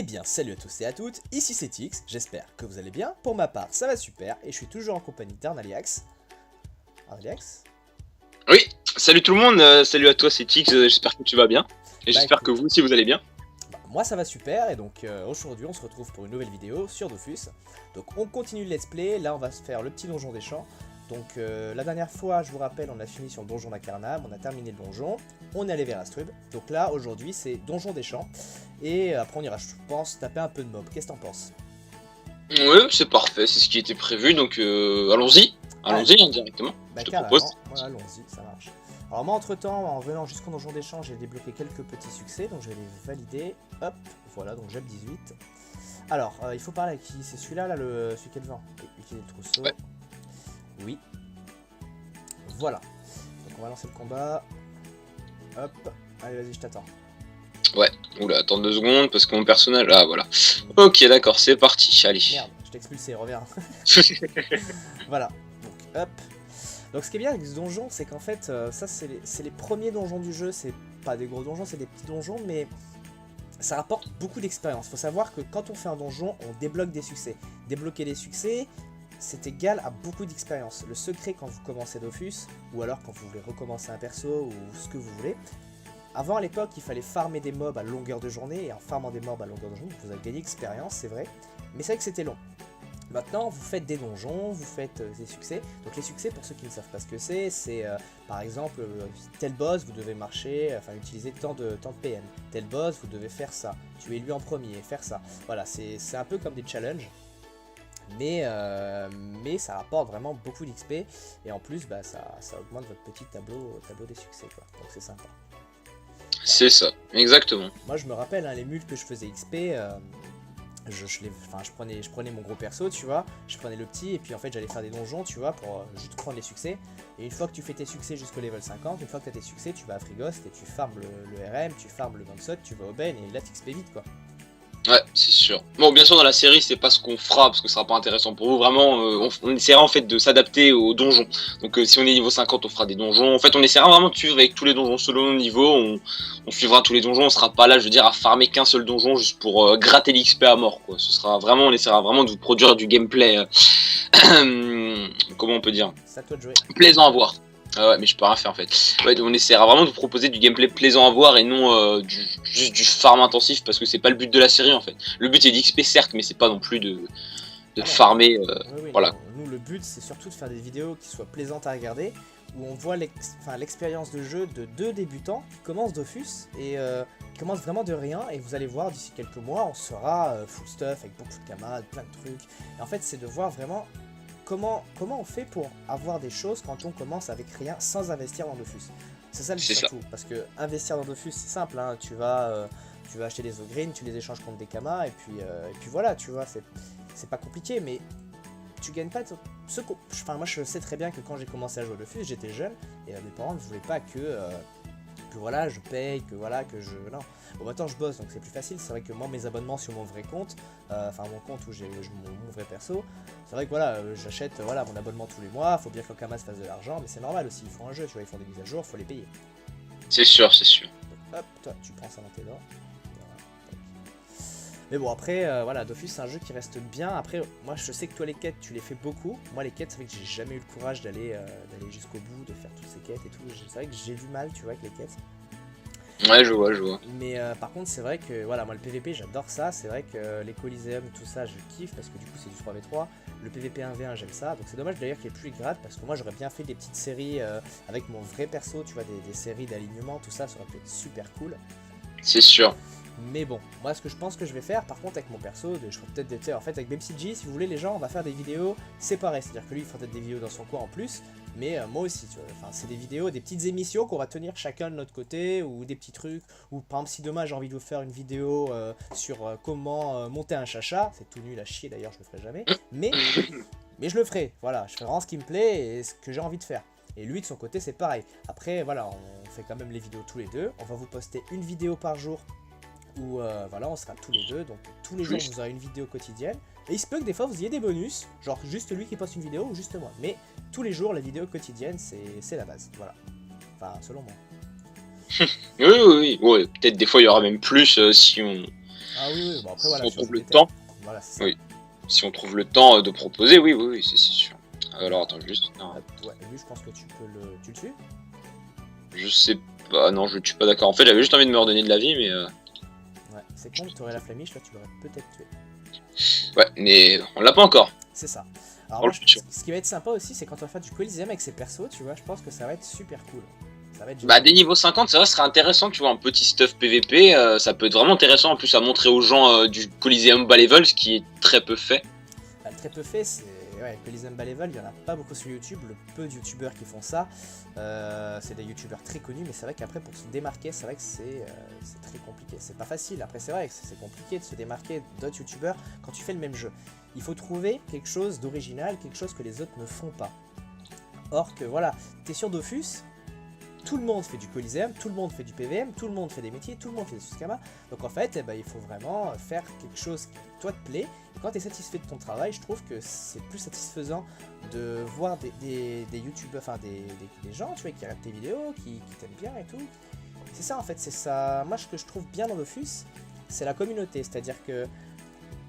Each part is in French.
Eh bien, salut à tous et à toutes, ici c'est Tix, j'espère que vous allez bien. Pour ma part, ça va super, et je suis toujours en compagnie d'Arnaliax. Arnaliax? Oui, salut tout le monde, salut à toi, c'est Tix, j'espère que tu vas bien. Et Bah j'espère que écoute, vous aussi vous allez bien. moi ça va super, et donc aujourd'hui on se retrouve pour une nouvelle vidéo sur Dofus. Donc on continue le let's play, là on va se faire le petit donjon des champs. Donc la dernière fois, je vous rappelle, on a fini sur le donjon d'Acarnam, on a terminé le donjon, on est allé vers Astrub. Donc là, aujourd'hui, c'est donjon des champs. Et après, on ira, je pense, taper un peu de mob. Qu'est-ce que t'en penses? Oui, c'est parfait, c'est ce qui était prévu, donc allons-y, Allez, allons-y directement, bah je te propose. carrément, voilà, allons-y, ça marche. Alors moi, entre-temps, en venant jusqu'au donjon des champs, j'ai débloqué quelques petits succès, donc je vais les valider. Hop, voilà, donc j'ai 18. Alors, il faut parler à qui? C'est celui-là, là, celui qui est devant. Utiliser le trousseau. Ouais. Oui. Voilà. Donc on va lancer le combat. Hop. Allez, vas-y, je t'attends. Ouais, oula, attends 2 secondes, parce que mon personnage... Ah, voilà. Ok, d'accord, c'est parti, allez. Merde, je t'ai expulsé, reviens. Voilà. Donc, hop. Donc ce qui est bien avec ce donjon, c'est qu'en fait, ça c'est les premiers donjons du jeu, c'est pas des gros donjons, c'est des petits donjons, mais ça rapporte beaucoup d'expérience. Faut savoir que quand on fait un donjon, on débloque des succès. Débloquer des succès, c'est égal à beaucoup d'expérience. Le secret quand vous commencez Dofus, ou alors quand vous voulez recommencer un perso, ou ce que vous voulez, avant à l'époque, il fallait farmer des mobs à longueur de journée, et en farmant des mobs à longueur de journée, vous avez gagné expérience, c'est vrai, mais c'est vrai que c'était long. Maintenant, vous faites des donjons, vous faites des succès. Donc les succès, pour ceux qui ne savent pas ce que c'est par exemple, tel boss, vous devez marcher, enfin utiliser tant de PM. Tel boss, vous devez faire ça. Tuer lui en premier, faire ça. Voilà, c'est un peu comme des challenges. Mais ça rapporte vraiment beaucoup d'XP. Et en plus, bah, ça augmente votre petit tableau des succès, quoi. Donc c'est sympa. Voilà. C'est ça, exactement. Moi, je me rappelle, hein, les multes que je faisais XP... je prenais mon gros perso, tu vois, je prenais le petit, et puis en fait j'allais faire des donjons, tu vois, pour juste prendre les succès. Et une fois que tu fais tes succès jusqu'au level 50, une fois que tu as tes succès, tu vas à Frigost et tu farmes le RM, tu farmes le Gunsot, tu vas au Ben, et là tu XP vite, quoi. Ouais, c'est sûr. Bon, bien sûr, dans la série, c'est pas ce qu'on fera, parce que ce sera pas intéressant pour vous. Vraiment, on essaiera en fait de s'adapter aux donjons. Donc, si on est niveau 50, on fera des donjons. En fait, on essaiera vraiment de suivre avec tous les donjons selon nos niveaux. On suivra tous les donjons. On sera pas là, je veux dire, à farmer qu'un seul donjon juste pour gratter l'XP à mort, quoi. Ce sera vraiment, on essaiera vraiment de vous produire du gameplay. Comment on peut dire? C'est à toi de jouer. Plaisant à voir. Ah ouais, mais je peux rien faire en fait. Ouais, on essaiera vraiment de vous proposer du gameplay plaisant à voir et non juste du farm intensif parce que c'est pas le but de la série en fait. Le but est d'XP certes, mais c'est pas non plus de Ah non. farmer. Oui, oui, Voilà. non. Nous, le but, c'est surtout de faire des vidéos qui soient plaisantes à regarder, où on voit l'expérience de jeu de deux débutants qui commencent Dofus et qui commencent vraiment de rien. Et vous allez voir, d'ici quelques mois, on sera full stuff avec beaucoup de camarades, plein de trucs. Et en fait, c'est de voir vraiment comment on fait pour avoir des choses quand on commence avec rien sans investir dans Dofus. C'est ça le but surtout, parce que investir dans Dofus, c'est simple, hein. Tu vas acheter des Ogreen, tu les échanges contre des kamas, et puis voilà, tu vois, c'est pas compliqué, mais tu gagnes pas enfin, moi je sais très bien que quand j'ai commencé à jouer au Dofus, j'étais jeune, et mes parents ne voulaient pas que voilà, je paye, que voilà, que je... Non. Bon, maintenant je bosse, donc c'est plus facile. C'est vrai que moi, mes abonnements sur mon vrai compte, enfin mon compte où j'ai mon vrai perso, c'est vrai que voilà, j'achète voilà, mon abonnement tous les mois, faut bien que Kamas fasse de l'argent, mais c'est normal aussi, ils font un jeu, tu vois, ils font des mises à jour, faut les payer. C'est sûr, c'est sûr. Donc, hop, toi, tu prends ça dans tes dents. Mais bon, après, voilà, Dofus, c'est un jeu qui reste bien. Après, moi, je sais que toi, les quêtes, tu les fais beaucoup. Moi, les quêtes, c'est vrai que j'ai jamais eu le courage d'aller jusqu'au bout, de faire toutes ces quêtes et tout. C'est vrai que j'ai du mal, tu vois, avec les quêtes. Ouais, je vois, je vois. Mais par contre, c'est vrai que, voilà, moi, le PVP, j'adore ça. C'est vrai que les Coliseum, tout ça, je kiffe parce que du coup, c'est du 3v3. Le PVP 1v1, j'aime ça. Donc, c'est dommage d'ailleurs qu'il n'y ait plus les grades parce que moi, j'aurais bien fait des petites séries avec mon vrai perso, tu vois, des séries d'alignement, tout ça, ça aurait pu être super cool. C'est sûr. Mais bon, moi ce que je pense que je vais faire, par contre avec mon perso, je ferai peut-être des... En fait avec BMCG, si vous voulez les gens, on va faire des vidéos séparées. C'est-à-dire que lui il fera peut-être des vidéos dans son coin en plus, mais moi aussi, tu vois. Enfin c'est des vidéos, des petites émissions qu'on va tenir chacun de notre côté, ou des petits trucs, ou par exemple si demain j'ai envie de vous faire une vidéo sur comment monter un chacha, c'est tout nul à chier d'ailleurs, je le ferai jamais, mais je le ferai, voilà, je ferai vraiment ce qui me plaît et ce que j'ai envie de faire. Et lui de son côté c'est pareil. Après voilà, on fait quand même les vidéos tous les deux, on va vous poster une vidéo par jour où voilà, on sera tous les deux, donc tous les jours vous aurez une vidéo quotidienne. Et il se peut que des fois vous ayez des bonus, genre juste lui qui poste une vidéo ou juste moi. Mais tous les jours la vidéo quotidienne c'est la base, voilà. Enfin selon moi. Oui, oui, oui. Ouais, peut-être des fois il y aura même plus si on Ah oui, oui, bon après Si voilà, on sur trouve le JDT. temps, Voilà, c'est ça. oui. Si on trouve le temps de proposer, oui, oui, oui, c'est sûr. Alors attends, juste. Non, Ouais, lui je pense que tu peux le... Tu le tues? je sais pas, non, je le tue pas, d'accord. En fait, j'avais juste envie de me redonner de la vie, mais. Ouais, c'est con, t'aurais la flamiche, là tu l'aurais peut-être tué. Ouais, mais on l'a pas encore. C'est ça. Alors Dans moi, le futur. ce qui va être sympa aussi, c'est quand on va faire du Coliseum avec ses persos, tu vois, je pense que ça va être super cool. Ça va être Bah, génial. des niveaux 50, ça serait intéressant, tu vois, un petit stuff PVP, ça peut être vraiment intéressant en plus à montrer aux gens du Coliseum Bas Level, ce qui est très peu fait. Bah, très peu fait, c'est... Ouais, Coliseum Bas Level, il y en a pas beaucoup sur YouTube, le peu de youtubeurs qui font ça, c'est des youtubeurs très connus, mais c'est vrai qu'après pour se démarquer, c'est vrai que c'est très compliqué. C'est pas facile, après c'est vrai que c'est compliqué de se démarquer d'autres youtubeurs quand tu fais le même jeu. Il faut trouver quelque chose d'original, quelque chose que les autres ne font pas. Or que voilà, t'es sur Dofus, tout le monde fait du Coliseum, tout le monde fait du PVM, tout le monde fait des métiers, tout le monde fait des Suskama. Donc en fait, eh ben, il faut vraiment faire quelque chose qui toi te plaît. Et quand tu es satisfait de ton travail, je trouve que c'est plus satisfaisant de voir des youtubeurs, enfin des gens tu vois, qui regardent tes vidéos, qui t'aiment bien et tout. C'est ça en fait, c'est ça. Moi ce que je trouve bien dans Dofus, c'est la communauté. C'est-à-dire que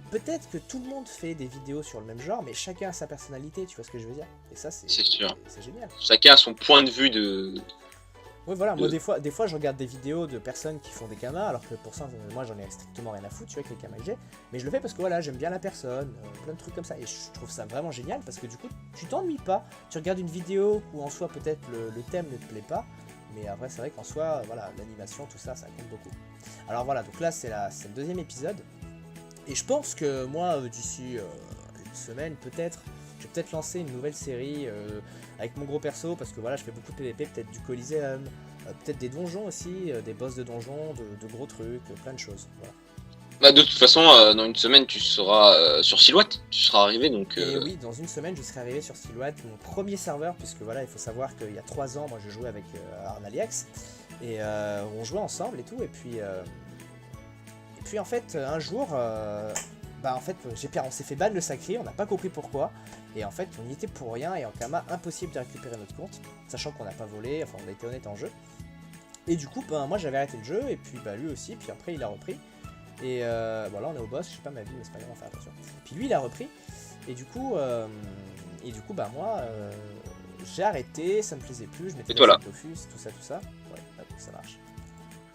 peut-être que tout le monde fait des vidéos sur le même genre, mais chacun a sa personnalité, tu vois ce que je veux dire. Et ça c'est sûr. C'est génial. Chacun a son point de vue de. Oui voilà, moi des fois je regarde des vidéos de personnes qui font des kamas, alors que pour ça moi j'en ai strictement rien à foutre, tu vois, avec les kamas que j'ai, mais je le fais parce que voilà, j'aime bien la personne, plein de trucs comme ça, et je trouve ça vraiment génial, parce que du coup tu t'ennuies pas, tu regardes une vidéo où en soi peut-être le thème ne te plaît pas, mais après c'est vrai qu'en soi, voilà, l'animation, tout ça, ça compte beaucoup. Alors voilà, donc là c'est le deuxième épisode, et je pense que moi d'ici une semaine peut-être, je vais peut-être lancer une nouvelle série avec mon gros perso, parce que voilà, je fais beaucoup de PVP, peut-être du Coliseum, peut-être des donjons aussi, des boss de donjons, de gros trucs, plein de choses. Voilà. Bah, de toute façon, dans une semaine, tu seras sur Silhouette, tu seras arrivé, donc. Et oui, dans une semaine, je serai arrivé sur Silhouette, mon premier serveur, puisque voilà, il faut savoir qu'il y a 3 ans, moi je jouais avec Arnaliax, et on jouait ensemble et tout, et puis en fait, un jour, bah en fait, on s'est fait ban le sacré, on n'a pas compris pourquoi, et en fait, on y était pour rien, et en Kama, impossible de récupérer notre compte, sachant qu'on n'a pas volé, enfin on a été honnête en jeu. Et du coup, ben, moi j'avais arrêté le jeu, et puis bah, lui aussi, puis après il a repris. Et bon là on est au boss, je sais pas ma vie, mais c'est pas grave, on va faire attention. Puis lui il a repris, et du coup bah moi j'ai arrêté, ça me plaisait plus, je m'étais Et toi, là. Dofus, tout ça. Ouais, hop, ça marche.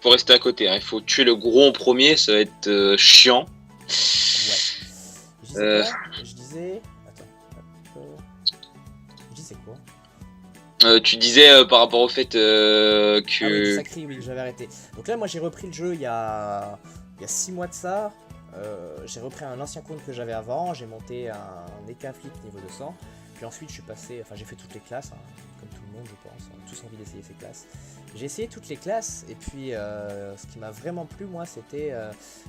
Faut rester à côté, hein. Il faut tuer le gros en premier, ça va être chiant. Ouais. Je disais quoi? Je disais... Attends. Hop. Je disais quoi? Tu disais par rapport au fait que. Ah oui, le sacré, oui, j'avais arrêté. Donc là, moi, j'ai repris le jeu il y a 6 mois de ça. J'ai repris un ancien compte que j'avais avant. J'ai monté un Eka Flip niveau 200. Puis ensuite, je suis passé... Enfin, j'ai fait toutes les classes, hein, comme tout le monde, je pense. On a tous envie d'essayer ces classes. J'ai essayé toutes les classes. Et puis, ce qui m'a vraiment plu, moi, c'était...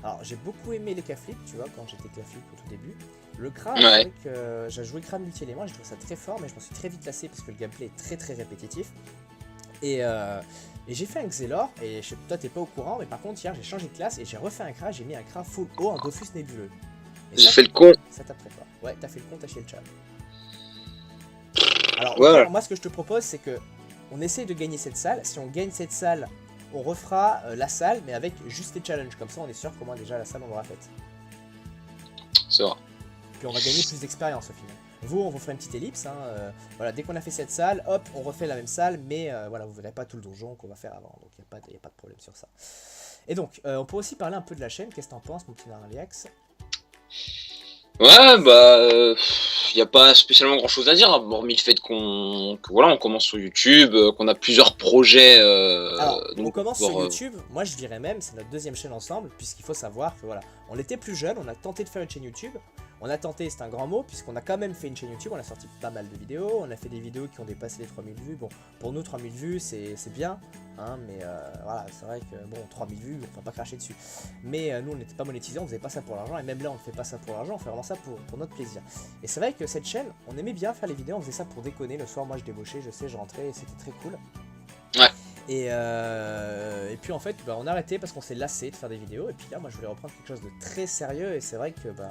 Alors, j'ai beaucoup aimé les Flip, tu vois, quand j'étais Flip au tout début. Le Kra, Ouais. c'est vrai que j'ai joué Kra multi-éléments, j'ai trouvé ça très fort, mais je m'en suis très vite lassé parce que le gameplay est très répétitif. Et j'ai fait un Xelor, et toi t'es pas au courant, mais par contre hier j'ai changé de classe et j'ai refait un Kra, j'ai mis un Kra full haut, un Dofus nébuleux. Et J'ai ça, fait le con. ça taperait pas. Ouais, t'as fait le con, t'as chié le chat. Alors, Ouais, moi ce que je te propose, c'est que on essaye de gagner cette salle. Si on gagne cette salle, on refera la salle, mais avec juste les challenges. Comme ça, on est sûr qu'au moins déjà la salle on l'aura faite. c'est vrai. Puis on va gagner plus d'expérience au final. Vous, on vous fera une petite ellipse, hein, voilà, dès qu'on a fait cette salle, hop, on refait la même salle, mais voilà, vous verrez pas tout le donjon qu'on va faire avant, donc il n'y a pas de problème sur ça. Et donc, on peut aussi parler un peu de la chaîne, qu'est-ce que t'en penses, mon petit Narliax? Ouais, bah. Y a pas spécialement grand chose à dire, hormis le fait que voilà, on commence sur YouTube, qu'on a plusieurs projets. Alors, on donc, commence pour, sur YouTube, moi je dirais même, c'est notre deuxième chaîne ensemble, puisqu'il faut savoir que voilà, on était plus jeunes, on a tenté de faire une chaîne YouTube, on a tenté, c'est un grand mot, puisqu'on a quand même fait une chaîne YouTube, on a sorti pas mal de vidéos, on a fait des vidéos qui ont dépassé les 3000 vues, bon, pour nous 3000 vues c'est bien, hein, mais voilà, c'est vrai que bon, 3000 vues, on va pas cracher dessus, mais nous on n'était pas monétisés, on faisait pas ça pour l'argent, et même là on ne fait pas ça pour l'argent, on fait vraiment ça pour notre plaisir. Et c'est vrai que cette chaîne, on aimait bien faire les vidéos, on faisait ça pour déconner, le soir moi je débauchais, je sais, je rentrais, et c'était très cool. Ouais. Et puis en fait, bah, on a arrêté parce qu'on s'est lassé de faire des vidéos. Et puis là, moi, je voulais reprendre quelque chose de très sérieux. Et c'est vrai que bah,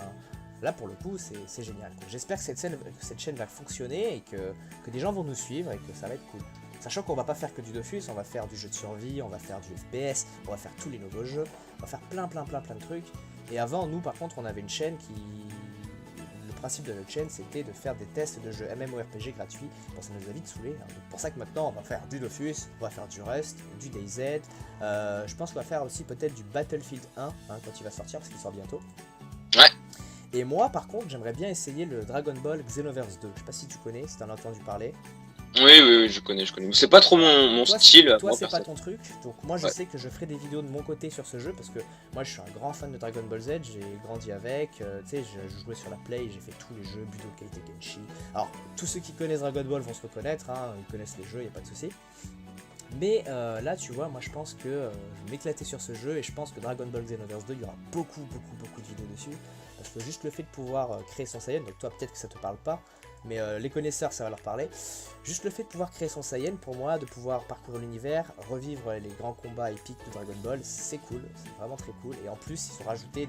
là, pour le coup, c'est génial. J'espère que cette chaîne va fonctionner et que des gens vont nous suivre et que ça va être cool. Sachant qu'on va pas faire que du Dofus, on va faire du jeu de survie, on va faire du FPS, on va faire tous les nouveaux jeux, on va faire plein de trucs. Et avant, nous par contre, on avait une chaîne qui... Le principe de notre chaîne, c'était de faire des tests de jeux MMORPG gratuits. Bon, ça nous a vite saoulé, hein. Donc pour ça que maintenant, on va faire du Dofus, on va faire du Rust, du DayZ. Je pense qu'on va faire aussi peut-être du Battlefield 1, hein, quand il va sortir, parce qu'il sort bientôt. Ouais. Et moi, par contre, j'aimerais bien essayer le Dragon Ball Xenoverse 2. Je sais pas si tu connais, si t'en as entendu parler. Oui, je connais. Mais c'est pas trop mon Toi, style. toi, moi, c'est pas perso. ton truc, donc moi je Ouais. sais que je ferai des vidéos de mon côté sur ce jeu parce que moi je suis un grand fan de Dragon Ball Z, j'ai grandi avec, tu sais, je jouais sur la Play, j'ai fait tous les jeux, Budokai Tenkaichi. Alors, tous ceux qui connaissent Dragon Ball vont se reconnaître, hein, ils connaissent les jeux, y a pas de souci. Mais là, tu vois, moi je pense que je vais m'éclater sur ce jeu et je pense que Dragon Ball Xenoverse 2, il y aura beaucoup de vidéos dessus. Parce que juste le fait de pouvoir créer son Saiyan, donc toi peut-être que ça te parle pas, mais les connaisseurs ça va leur parler. Juste le fait de pouvoir créer son Saiyan, pour moi, de pouvoir parcourir l'univers, revivre les grands combats épiques de Dragon Ball, c'est cool, c'est vraiment très cool. Et en plus, ils ont rajouté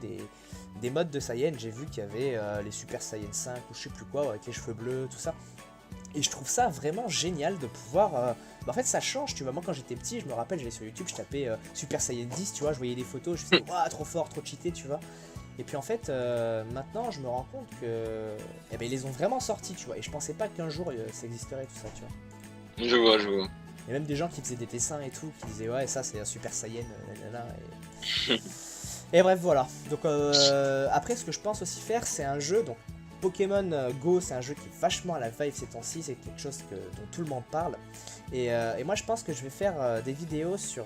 des modes de Saiyan, j'ai vu qu'il y avait les Super Saiyan 5 ou je sais plus quoi, avec les cheveux bleus, tout ça. Et je trouve ça vraiment génial de pouvoir... en fait, ça change, tu vois. Moi, quand j'étais petit, je me rappelle, j'allais sur YouTube, je tapais Super Saiyan 10, tu vois, je voyais des photos, je me disais, waouh, trop fort, trop cheaté, tu vois. Et puis en fait, maintenant, je me rends compte que... Eh ben, ils les ont vraiment sortis, tu vois. Et je pensais pas qu'un jour, ça existerait, tout ça, tu vois. Je vois. Il y a même des gens qui faisaient des dessins et tout, qui disaient, ouais, ça, c'est un Super Saiyan, nanana, et... Et bref, voilà. Donc, après, ce que je pense aussi faire, c'est un jeu, donc... Pokémon Go, c'est un jeu qui est vachement à la vibe ces temps-ci, c'est quelque chose dont tout le monde parle. Et moi, je pense que je vais faire des vidéos sur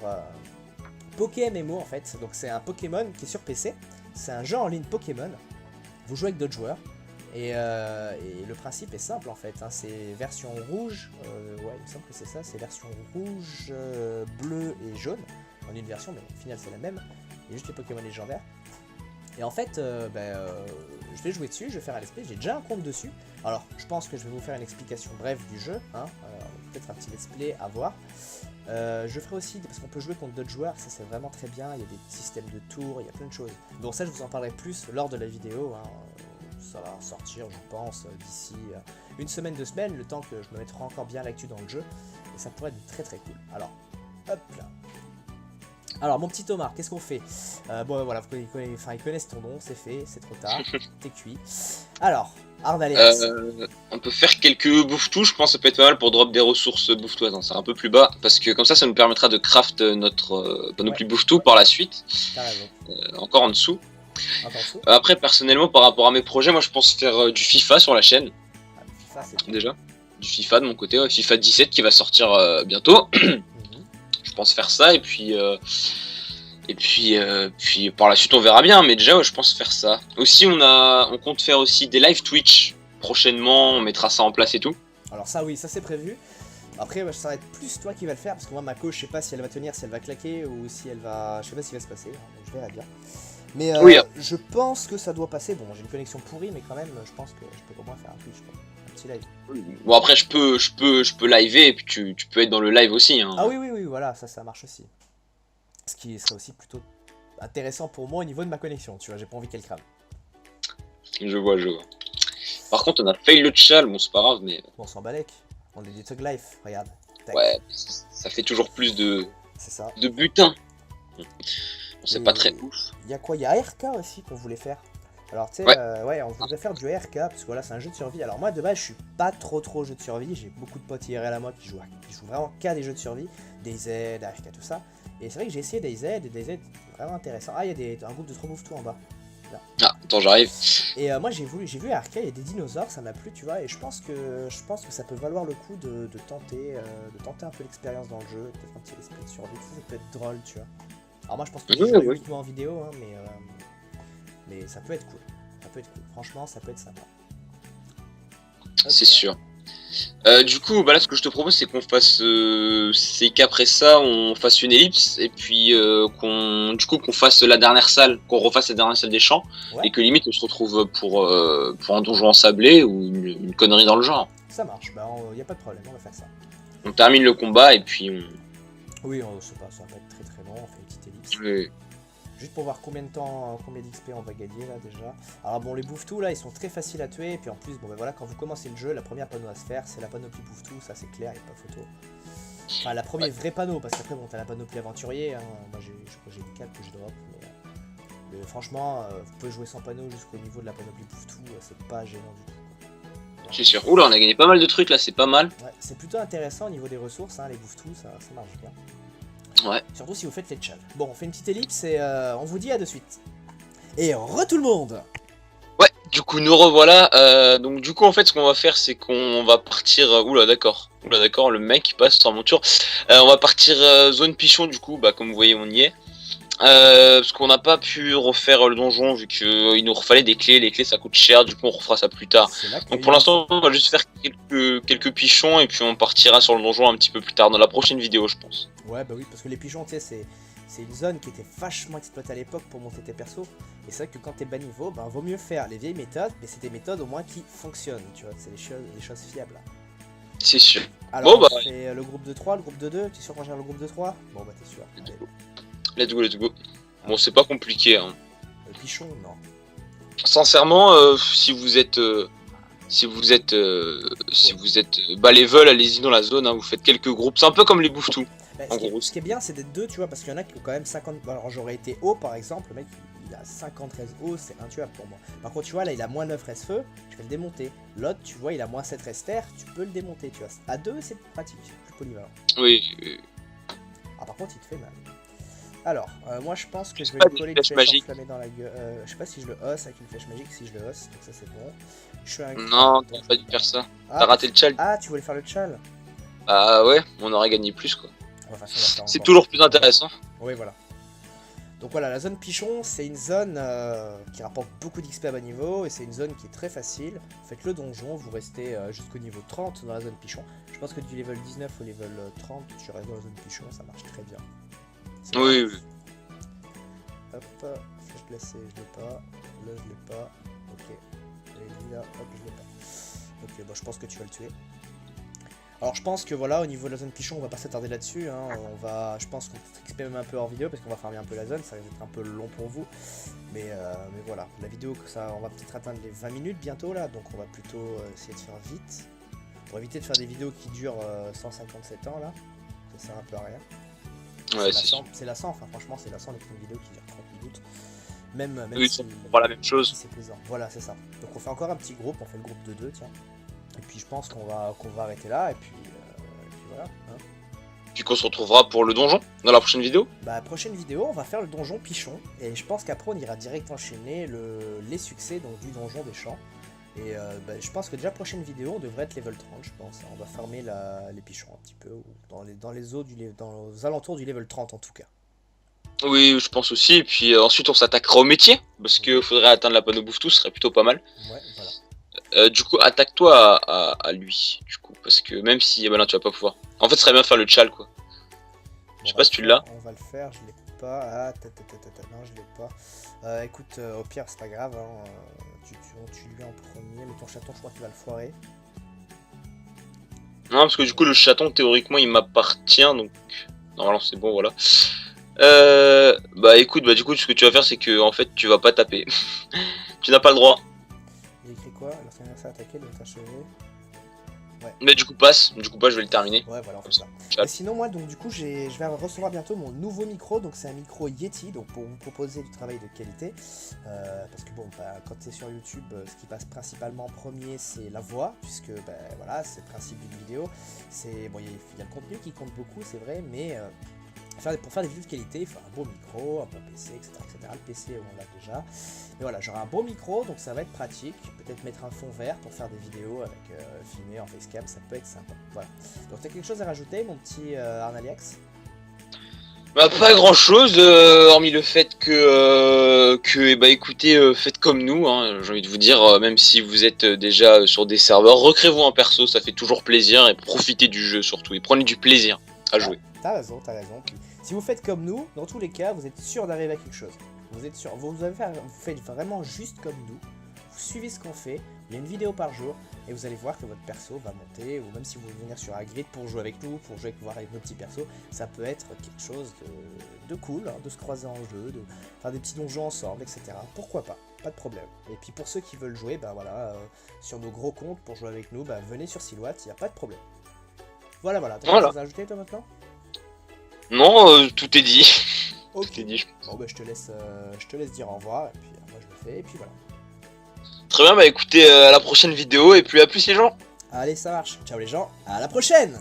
PokéMMO en fait. Donc, c'est un Pokémon qui est sur PC. C'est un jeu en ligne Pokémon. Vous jouez avec d'autres joueurs. Et le principe est simple en fait. Hein. C'est version rouge. Ouais, il me semble que c'est ça. C'est version rouge, bleu et jaune. En une version, mais au final, c'est la même. Il y a juste les Pokémon légendaires. Et en fait, je vais jouer dessus, je vais faire un let's play, j'ai déjà un compte dessus. Alors, je pense que je vais vous faire une explication brève du jeu, hein, peut-être un petit let's play à voir. Je ferai aussi, parce qu'on peut jouer contre d'autres joueurs, ça c'est vraiment très bien, il y a des systèmes de tours, il y a plein de choses. Bon, ça je vous en parlerai plus lors de la vidéo, hein. Ça va sortir, je pense, d'ici une semaine, 2 semaines, le temps que je me mettrai encore bien l'actu dans le jeu. Et ça pourrait être très cool. Alors, hop là. Alors mon petit Omar, qu'est-ce qu'on fait? Bon voilà, ils connaissent ton nom, c'est fait, c'est trop tard, t'es cuit. Alors, Ardalex. On peut faire quelques bouffetous, je pense que ça peut être pas mal pour drop des ressources bouffetous. Attends, c'est un peu plus bas, parce que comme ça nous permettra de craft notre panoplie bouffetou par la suite. T'as raison. Encore en dessous. Attention. Après, personnellement, par rapport à mes projets, moi je pense faire du FIFA sur la chaîne, Ah, FIFA, c'est déjà. Du FIFA de mon côté, ouais, FIFA 17 qui va sortir bientôt. Je pense faire ça, et puis par la suite on verra bien, mais déjà ouais, je pense faire ça. Aussi on compte faire aussi des live Twitch prochainement, on mettra ça en place et tout. Alors ça oui, ça c'est prévu. Après ça va être plus toi qui va le faire, parce que moi ma coach je sais pas si elle va tenir, si elle va claquer, ou si elle va... Je sais pas ce qui va se passer, hein, donc je verrai bien. Mais Oui, je pense que ça doit passer, bon j'ai une connexion pourrie, mais quand même je pense que je peux au moins faire un Twitch, quoi. Un petit live. bon après je peux liver, et puis tu peux être dans le live aussi. Hein. Ah oui, voilà, ça marche aussi. Ce qui serait aussi plutôt intéressant pour moi au niveau de ma connexion, tu vois, j'ai pas envie qu'elle crame. Je vois. Par contre on a fail le chal, bon c'est pas grave, mais... Bon, on s'en balèque, on est des Tug Life, regarde. Tac. Ouais, ça fait toujours plus de C'est ça. butin. Bon, c'est Et pas très ouf. Il y a quoi? Il y a ARK aussi qu'on voulait faire. Alors tu sais, Ouais. on voudrait faire du ARK, parce que voilà, c'est un jeu de survie. Alors moi de base je suis pas trop jeu de survie, j'ai beaucoup de potes IRL à moi qui jouent vraiment qu'à des jeux de survie, DayZ, ARK, tout ça. Et c'est vrai que j'ai essayé DayZ, et DayZ est vraiment intéressant. Ah, il y a un groupe de 3 bouffetous en bas. Ah, attends, j'arrive. Et moi j'ai vu ARK, il y a des dinosaures, ça m'a plu, tu vois, et je pense que ça peut valoir le coup de tenter un peu l'expérience dans le jeu, peut-être un petit esprit de survie, ça peut être drôle, tu vois. Alors moi je pense que je joue uniquement en vidéo, hein, mais ça peut être cool. Ça peut être cool. Franchement, ça peut être sympa. C'est sûr. Du coup, bah là, ce que je te propose, c'est qu'on fasse, c'est qu'après ça, on fasse une ellipse, et puis qu'on fasse la dernière salle, qu'on refasse la dernière salle des champs, Ouais. et que limite on se retrouve pour un donjon ensablé ou une connerie dans le genre. Ça marche, bah y a pas de problème, on va faire ça. On termine le combat, et puis Oui, on sait pas, ça va être très long, on fait une petite ellipse. Oui. Juste pour voir combien d'XP on va gagner là déjà. Alors bon, les bouffetous là, ils sont très faciles à tuer, et puis en plus, bon ben voilà, quand vous commencez le jeu, la première panneau à se faire, c'est la panoplie bouffetou, ça c'est clair, y a pas photo. Enfin, la première vraie panneau, parce qu'après bon, t'as la panoplie aventurier, hein. Moi j'ai 4 que je drop, Mais franchement, vous pouvez jouer sans panneau jusqu'au niveau de la panoplie Bouftou, c'est pas gênant du tout. C'est sûr. Oula, on a gagné pas mal de trucs là, c'est pas mal. Ouais, c'est plutôt intéressant au niveau des ressources, hein, les Bouftou, ça marche bien. Ouais. Surtout si vous faites les tchals. Bon, on fait une petite ellipse et on vous dit à de suite. Et tout le monde. Ouais, du coup, nous revoilà. Donc, du coup, en fait, ce qu'on va faire, c'est qu'on va partir. Oula, d'accord. Oula, d'accord, le mec qui passe sur mon tour. On va partir zone pichon, du coup, bah, comme vous voyez, on y est. Parce qu'on n'a pas pu refaire le donjon vu qu'il nous refallait des clés. Les clés ça coûte cher, du coup on refera ça plus tard. Donc pour l'instant on va juste faire quelques pichons et puis on partira sur le donjon un petit peu plus tard dans la prochaine vidéo je pense. Ouais bah oui parce que les pichons tu sais c'est une zone qui était vachement exploitée à l'époque pour monter tes persos. Et c'est vrai que quand t'es bas niveau, ben vaut mieux faire les vieilles méthodes, mais c'est des méthodes au moins qui fonctionnent, tu vois, c'est des choses fiables. C'est sûr. Alors bon, on fait le groupe de 3, le groupe de 2, tu es sûr qu'on gère le groupe de 3? Bon bah t'es sûr. Let's go. Bon, c'est pas compliqué. Hein. Le pichon, non. Sincèrement, si vous êtes bas level, allez-y dans la zone. Hein, vous faites quelques groupes. C'est un peu comme les Bouftou. Bah, ce qui est bien, c'est d'être deux, tu vois, parce qu'il y en a qui ont quand même 50. Alors j'aurais été haut, par exemple, le mec il a 53 haut, c'est intuable pour moi. Par contre, tu vois, là il a moins 9 res feu, je vais le démonter. L'autre, tu vois, il a moins 7 res terre, tu peux le démonter, tu vois. À deux, c'est pratique, c'est plus polyvalent. Oui. Ah, par contre, il te fait mal. Alors, moi je pense que je vais pas lui coller des une flèches flèche magiques. enflammée dans la gueule. Je sais pas si je le hausse avec une flèche magique, si je le hausse, donc ça c'est bon. Je suis un... Non, t'as pas dû faire ça. T'as raté le chal. Ah, tu voulais faire le chal? Ah ouais, on aurait gagné plus quoi. Enfin, c'est toujours plus intéressant. Oui, voilà. Donc voilà, la zone pichon, c'est une zone qui rapporte beaucoup d'XP à bas niveau, et c'est une zone qui est très facile. Vous faites le donjon, vous restez jusqu'au niveau 30 dans la zone pichon. Je pense que du level 19 au level 30, tu restes dans la zone pichon, ça marche très bien. Oui. Hop, flèche glacée, je l'ai pas. Là, je l'ai pas. Ok. Et là, hop, je l'ai pas. Ok, bon, je pense que tu vas le tuer. Alors je pense que voilà, au niveau de la zone pichon, on va pas s'attarder là-dessus, hein. Je pense qu'on XP même un peu hors vidéo parce qu'on va farmer un peu la zone, ça va être un peu long pour vous. Mais voilà, la vidéo, on va peut-être atteindre les 20 minutes bientôt là, donc on va plutôt essayer de faire vite. Pour éviter de faire des vidéos qui durent 157 ans là, ça sert un peu à rien. Ouais, c'est lassant, enfin franchement c'est lassant d'écrire une vidéo qui dure 30 minutes. Même oui, si, on la même chose. c'est plaisant, voilà c'est ça. Donc on fait encore un petit groupe, on fait le groupe de 2 tiens. Et puis je pense qu'on va arrêter là, et puis voilà. Hein. Puis qu'on se retrouvera pour le donjon dans la prochaine vidéo. Bah prochaine vidéo, on va faire le donjon pichon, et je pense qu'après on ira direct enchaîner les succès donc, du donjon des champs. Et je pense que déjà prochaine vidéo, on devrait être level 30 je pense. On va farmer les pichons un petit peu, ou dans les alentours du level 30 en tout cas. Oui, je pense aussi. Et puis ensuite, on s'attaquera au métier. Parce qu'il faudrait atteindre la panne de bouffe-tout, ce serait plutôt pas mal. Ouais, voilà. Du coup, attaque-toi à lui. Du coup, parce que même si. Bah non, tu vas pas pouvoir. En fait, ce serait bien de faire le chal, quoi. Je sais pas si tu l'as. On va le faire, je l'ai pas. Ah, non, je l'ai pas. Écoute, au pire, c'est pas grave. Hein. Tu lui en premier, mais ton chaton, je crois qu'il va le foirer. Non, parce que du coup, le chaton, théoriquement, il m'appartient. Donc, normalement, c'est bon, voilà. Bah écoute, du coup, ce que tu vas faire, c'est que en fait, tu vas pas taper. Tu n'as pas le droit. Il écrit quoi? Lorsqu'un adversaire attaqué, doit être achevé. Ouais. Mais du coup, passe. Du coup, je vais le terminer. Ouais, voilà, on fait ça. Ciao. Et sinon, moi, donc, du coup, je vais recevoir bientôt mon nouveau micro. Donc, c'est un micro Yeti. Donc, pour vous proposer du travail de qualité. Parce que, bon, quand tu es sur YouTube, ce qui passe principalement en premier, c'est la voix. Puisque, voilà, c'est le principe d'une vidéo. Bon, il y a le contenu qui compte beaucoup, c'est vrai. Mais pour faire des vidéos de qualité, il faut un bon micro, un bon PC, etc. Le PC, on l'a déjà. Mais voilà, j'aurai un bon micro, donc ça va être pratique. Peut-être mettre un fond vert pour faire des vidéos avec filmer en facecam, ça peut être sympa. Voilà. Donc, tu as quelque chose à rajouter, mon petit Arnaliax? Bah pas grand chose, hormis le fait que écoutez, faites comme nous, hein, j'ai envie de vous dire, même si vous êtes déjà sur des serveurs, recréez-vous en perso, ça fait toujours plaisir, et profitez du jeu surtout, et prenez du plaisir à jouer. T'as raison. Puis, si vous faites comme nous, dans tous les cas, vous êtes sûr d'arriver à quelque chose. Vous êtes sûr, vous faites vraiment juste comme nous, vous suivez ce qu'on fait, il y a une vidéo par jour, et vous allez voir que votre perso va monter, ou même si vous voulez venir sur un grid pour jouer avec nous, pour jouer avec nos petits persos, ça peut être quelque chose de cool, hein, de se croiser en jeu, de faire des petits donjons ensemble, etc. Pourquoi pas de problème. Et puis pour ceux qui veulent jouer, sur nos gros comptes, pour jouer avec nous, venez sur Silhouette, il n'y a pas de problème. Voilà, t'as quelque chose à ajouter toi maintenant? Non, tout est dit. Ok. Tout est dit, je Bon bah je te laisse dire au revoir, et puis moi je le fais, et puis voilà. Très bien, bah écoutez, à la prochaine vidéo, et puis à plus les gens. Allez, ça marche. Ciao les gens, à la prochaine!